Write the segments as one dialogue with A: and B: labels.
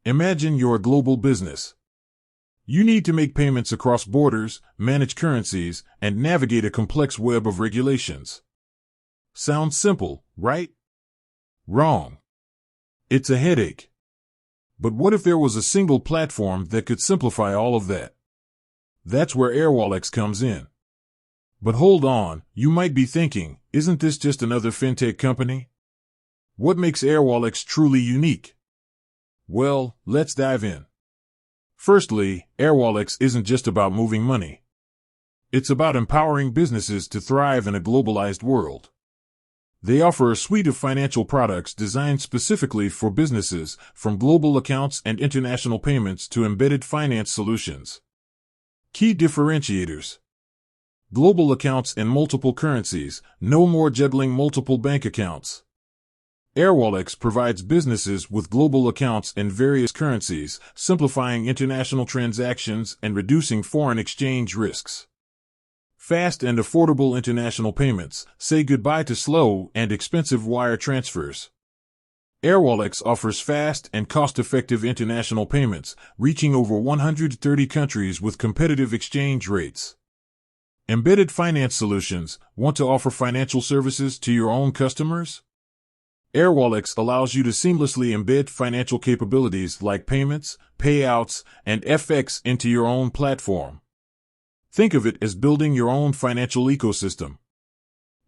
A: Imagine you're a global business. You need to make payments across borders, manage currencies, and navigate a complex web of regulations. Sounds simple, right? Wrong. It's a headache. But what if there was a single platform that could simplify all of that? That's where Airwallex comes in. But hold on, you might be thinking, isn't this just another fintech company? What makes Airwallex truly unique? Well, let's dive in. Firstly, Airwallex isn't just about moving money. It's about empowering businesses to thrive in a globalized world. They offer a suite of financial products designed specifically for businesses, from global accounts and international payments to embedded finance solutions. Key differentiators: global accounts in multiple currencies, no more juggling multiple bank accounts. Airwallex provides businesses with global accounts in various currencies, simplifying international transactions and reducing foreign exchange risks. Fast and affordable international payments, say goodbye to slow and expensive wire transfers. Airwallex offers fast and cost-effective international payments, reaching over 130 countries with competitive exchange rates. Embedded finance solutions, want to offer financial services to your own customers? Airwallex allows you to seamlessly embed financial capabilities like payments, payouts, and FX into your own platform. Think of it as building your own financial ecosystem.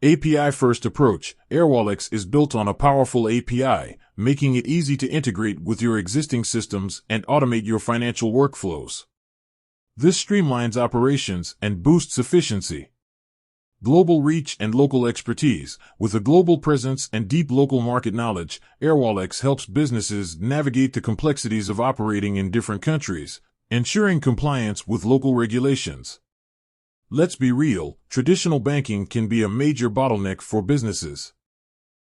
A: API-first approach: Airwallex is built on a powerful API, making it easy to integrate with your existing systems and automate your financial workflows. This streamlines operations and boosts efficiency. Global reach and local expertise: with a global presence and deep local market knowledge, Airwallex helps businesses navigate the complexities of operating in different countries, ensuring compliance with local regulations. Let's be real, traditional banking can be a major bottleneck for businesses.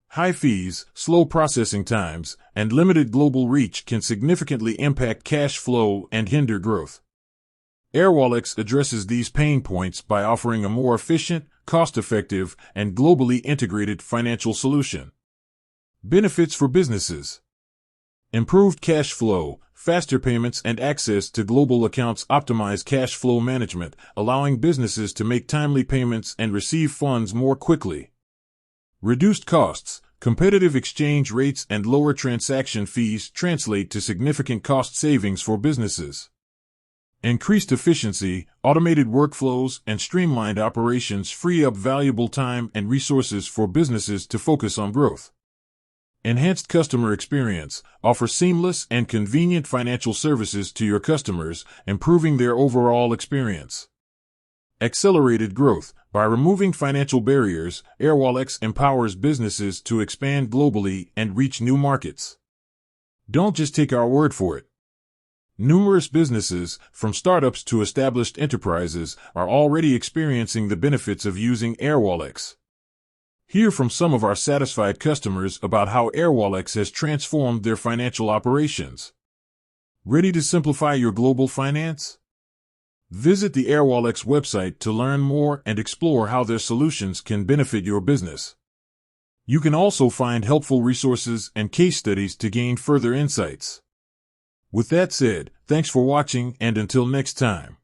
A: High fees, slow processing times, and limited global reach can significantly impact cash flow and hinder growth. Airwallex addresses these pain points by offering a more efficient, cost-effective, and globally integrated financial solution. Benefits for businesses: improved cash flow, faster payments and access to global accounts optimize cash flow management, allowing businesses to make timely payments and receive funds more quickly. Reduced costs, competitive exchange rates and lower transaction fees translate to significant cost savings for businesses. Increased efficiency, automated workflows, and streamlined operations free up valuable time and resources for businesses to focus on growth. Enhanced customer experience, offer seamless and convenient financial services to your customers, improving their overall experience. Accelerated growth, by removing financial barriers, Airwallex empowers businesses to expand globally and reach new markets. Don't just take our word for it. Numerous businesses, from startups to established enterprises, are already experiencing the benefits of using Airwallex. Hear from some of our satisfied customers about how Airwallex has transformed their financial operations. Ready to simplify your global finance? Visit the Airwallex website to learn more and explore how their solutions can benefit your business. You can also find helpful resources and case studies to gain further insights. With that said, thanks for watching, and until next time.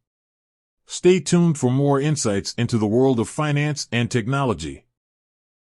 A: Stay tuned for more insights into the world of finance and technology.